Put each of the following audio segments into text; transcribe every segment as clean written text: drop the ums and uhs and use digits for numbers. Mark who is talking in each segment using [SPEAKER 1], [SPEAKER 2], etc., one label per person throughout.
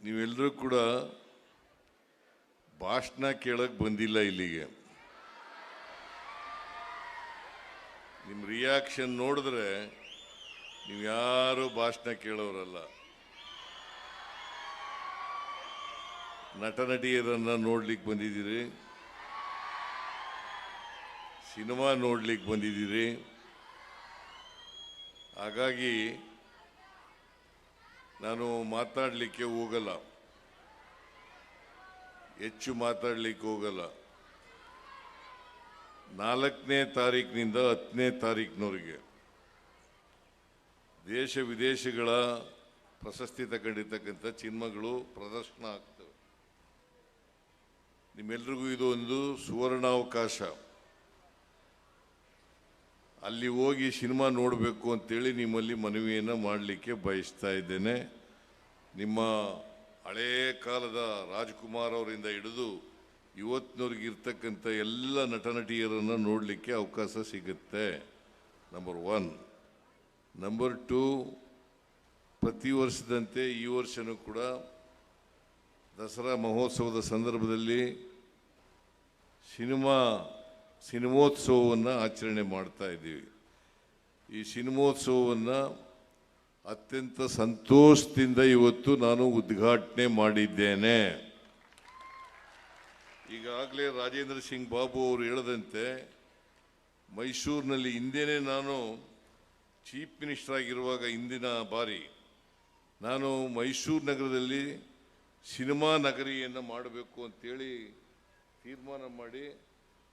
[SPEAKER 1] ನೀವೆಲ್ಲರೂ ಕೂಡ ಭಾಷಣ ಕೇಳಕ್ಕೆ ಬಂದಿಲ್ಲ ಇಲ್ಲಿಗೆ. ನಿಮ್ಮ ರಿಯಾಕ್ಷನ್ ನೋಡಿದ್ರೆ ನೀವು ಯಾರು ಭಾಷಣ ಕೇಳೋರಲ್ಲ. ನಟ ನಟಿಯರನ್ನ ನೋಡ್ಲಿಕ್ಕೆ ಬಂದಿದ್ದೀರಿ, ಸಿನಿಮಾ ನೋಡ್ಲಿಕ್ಕೆ ಬಂದಿದ್ದೀರಿ. ಹಾಗಾಗಿ ನಾನು ಮಾತಾಡಲಿಕ್ಕೆ ಹೋಗಲ್ಲ, ಹೆಚ್ಚು ಮಾತಾಡಲಿಕ್ಕೆ ಹೋಗಲ್ಲ. 4ನೇ ತಾರೀಕಿನಿಂದ 10ನೇ ತಾರೀಕಿನವರೆಗೆ ದೇಶ ವಿದೇಶಗಳ ಪ್ರಶಸ್ತಿ ತಗೊಂಡಿರ್ತಕ್ಕಂಥ ಸಿನಿಮಾಗಳು ಪ್ರದರ್ಶನ ಆಗ್ತವೆ. ನಿಮ್ಮೆಲ್ರಿಗೂ ಇದು ಒಂದು ಸುವರ್ಣಾವಕಾಶ. ಅಲ್ಲಿ ಹೋಗಿ ಸಿನಿಮಾ ನೋಡಬೇಕು ಅಂತೇಳಿ ನಿಮ್ಮಲ್ಲಿ ಮನವಿಯನ್ನು ಮಾಡಲಿಕ್ಕೆ ಬಯಸ್ತಾ ಇದ್ದೇನೆ. ನಿಮ್ಮ ಹಳೇ ಕಾಲದ ರಾಜ್ಕುಮಾರ್ ಅವರಿಂದ ಹಿಡಿದು ಇವತ್ತಿನವ್ರಿಗೆ ಇರ್ತಕ್ಕಂಥ ಎಲ್ಲ ನಟ ನಟಿಯರನ್ನು ನೋಡಲಿಕ್ಕೆ ಅವಕಾಶ ಸಿಗುತ್ತೆ. ನಂಬರ್ 1. ನಂಬರ್ 2, ಪ್ರತಿ ವರ್ಷದಂತೆ ಈ ವರ್ಷನೂ ಕೂಡ ದಸರಾ ಮಹೋತ್ಸವದ ಸಂದರ್ಭದಲ್ಲಿ ಸಿನಿಮೋತ್ಸವವನ್ನು ಆಚರಣೆ ಮಾಡ್ತಾ ಇದ್ದೀವಿ. ಈ ಸಿನಿಮೋತ್ಸವವನ್ನು ಅತ್ಯಂತ ಸಂತೋಷದಿಂದ ಇವತ್ತು ನಾನು ಉದ್ಘಾಟನೆ ಮಾಡಿದ್ದೇನೆ. ಈಗಾಗಲೇ ರಾಜೇಂದ್ರ ಸಿಂಗ್ ಬಾಬು ಅವರು ಹೇಳದಂತೆ ಮೈಸೂರಿನಲ್ಲಿ ಹಿಂದೆನೇ ನಾನು ಚೀಫ್ ಮಿನಿಸ್ಟರ್ ಆಗಿರುವಾಗ ಹಿಂದಿನ ಬಾರಿ ನಾನು ಮೈಸೂರು ನಗರದಲ್ಲಿ ಸಿನಿಮಾ ನಗರಿಯನ್ನು ಮಾಡಬೇಕು ಅಂತೇಳಿ ತೀರ್ಮಾನ ಮಾಡಿ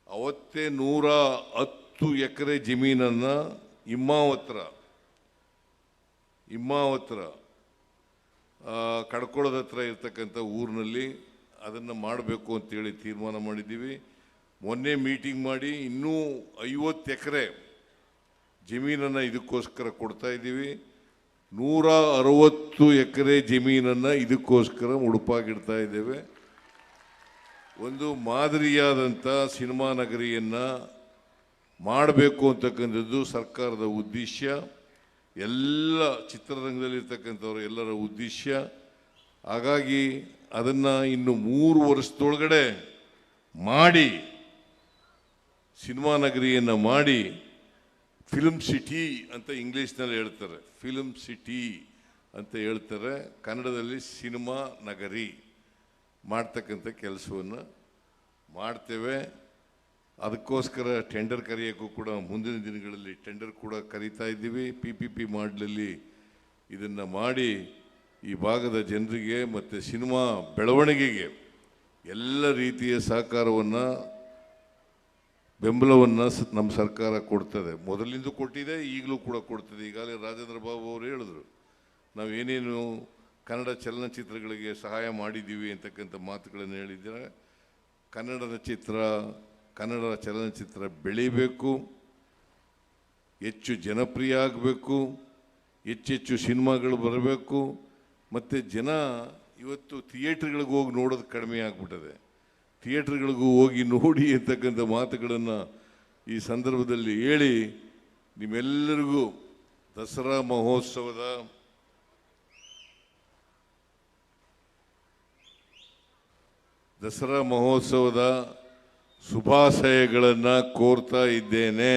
[SPEAKER 1] ಅವತ್ತೇ 110 ಎಕರೆ ಜಮೀನನ್ನು ಇಮ್ಮಾವತ್ರ ಕಡ್ಕೊಳ್ಳೋದ ಹತ್ರ ಇರ್ತಕ್ಕಂಥ ಊರಿನಲ್ಲಿ ಅದನ್ನು ಮಾಡಬೇಕು ಅಂತೇಳಿ ತೀರ್ಮಾನ ಮಾಡಿದ್ದೀವಿ. ಮೊನ್ನೆ ಮೀಟಿಂಗ್ ಮಾಡಿ ಇನ್ನೂ 50 ಎಕರೆ ಜಮೀನನ್ನು ಇದಕ್ಕೋಸ್ಕರ ಕೊಡ್ತಾ ಇದ್ದೀವಿ. 160 ಎಕರೆ ಜಮೀನನ್ನು ಇದಕ್ಕೋಸ್ಕರ ಮುಡುಪಾಗಿಡ್ತಾ ಇದ್ದೇವೆ. ಒಂದು ಮಾದರಿಯಾದಂಥ ಸಿನಿಮಾ ನಗರಿಯನ್ನು ಮಾಡಬೇಕು ಅಂತಕ್ಕಂಥದ್ದು ಸರ್ಕಾರದ ಉದ್ದೇಶ, ಎಲ್ಲ ಚಿತ್ರರಂಗದಲ್ಲಿರ್ತಕ್ಕಂಥವ್ರು ಎಲ್ಲರ ಉದ್ದೇಶ. ಹಾಗಾಗಿ ಅದನ್ನು ಇನ್ನು 3 ವರ್ಷದೊಳಗಡೆ ಮಾಡಿ ಸಿನಿಮಾ ನಗರಿಯನ್ನು ಮಾಡಿ ಫಿಲ್ಮ್ ಸಿಟಿ ಅಂತ ಇಂಗ್ಲೀಷ್ನಲ್ಲಿ ಹೇಳ್ತಾರೆ, ಫಿಲ್ಮ್ ಸಿಟಿ ಅಂತ ಹೇಳ್ತಾರೆ, ಕನ್ನಡದಲ್ಲಿ ಸಿನಿಮಾ ನಗರಿ ಮಾಡ್ತಕ್ಕಂಥ ಕೆಲಸವನ್ನು ಮಾಡ್ತೇವೆ. ಅದಕ್ಕೋಸ್ಕರ ಟೆಂಡರ್ ಕರೆಯೋಕ್ಕೂ ಕೂಡ ಮುಂದಿನ ದಿನಗಳಲ್ಲಿ ಟೆಂಡರ್ ಕೂಡ ಕರೀತಾ ಇದ್ದೀವಿ. PPP ಮಾಡಲಲ್ಲಿ ಇದನ್ನು ಮಾಡಿ ಈ ಭಾಗದ ಜನರಿಗೆ ಮತ್ತು ಸಿನಿಮಾ ಬೆಳವಣಿಗೆಗೆ ಎಲ್ಲ ರೀತಿಯ ಸಹಕಾರವನ್ನು ಬೆಂಬಲವನ್ನು ನಮ್ಮ ಸರ್ಕಾರ ಕೊಡ್ತದೆ. ಮೊದಲಿಂದ ಕೊಟ್ಟಿದೆ, ಈಗಲೂ ಕೂಡ ಕೊಡ್ತದೆ. ಈಗಾಗಲೇ ರಾಜೇಂದ್ರ ಬಾಬು ಅವರು ಹೇಳಿದ್ರು, ನಾವು ಏನೇನು ಕನ್ನಡ ಚಲನಚಿತ್ರಗಳಿಗೆ ಸಹಾಯ ಮಾಡಿದ್ದೀವಿ ಅಂತಕ್ಕಂಥ ಮಾತುಗಳನ್ನು ಹೇಳಿದ್ದಾರೆ. ಕನ್ನಡ ಚಲನಚಿತ್ರ ಬೆಳೀಬೇಕು, ಹೆಚ್ಚು ಜನಪ್ರಿಯ ಆಗಬೇಕು, ಹೆಚ್ಚೆಚ್ಚು ಸಿನಿಮಾಗಳು ಬರಬೇಕು. ಮತ್ತು ಜನ ಇವತ್ತು ಥಿಯೇಟ್ರ್ಗಳಿಗೆ ಹೋಗಿ ನೋಡೋದು ಕಡಿಮೆ ಆಗಿಬಿಟ್ಟದೆ. ಥಿಯೇಟ್ರ್ಗಳಿಗೂ ಹೋಗಿ ನೋಡಿ ಅಂತಕ್ಕಂಥ ಮಾತುಗಳನ್ನು ಈ ಸಂದರ್ಭದಲ್ಲಿ ಹೇಳಿ ನಿಮ್ಮೆಲ್ಲರಿಗೂ ದಸರಾ ಮಹೋತ್ಸವದ ಶುಭಾಶಯಗಳನ್ನು ಕೋರ್ತಾ ಇದ್ದೇನೆ.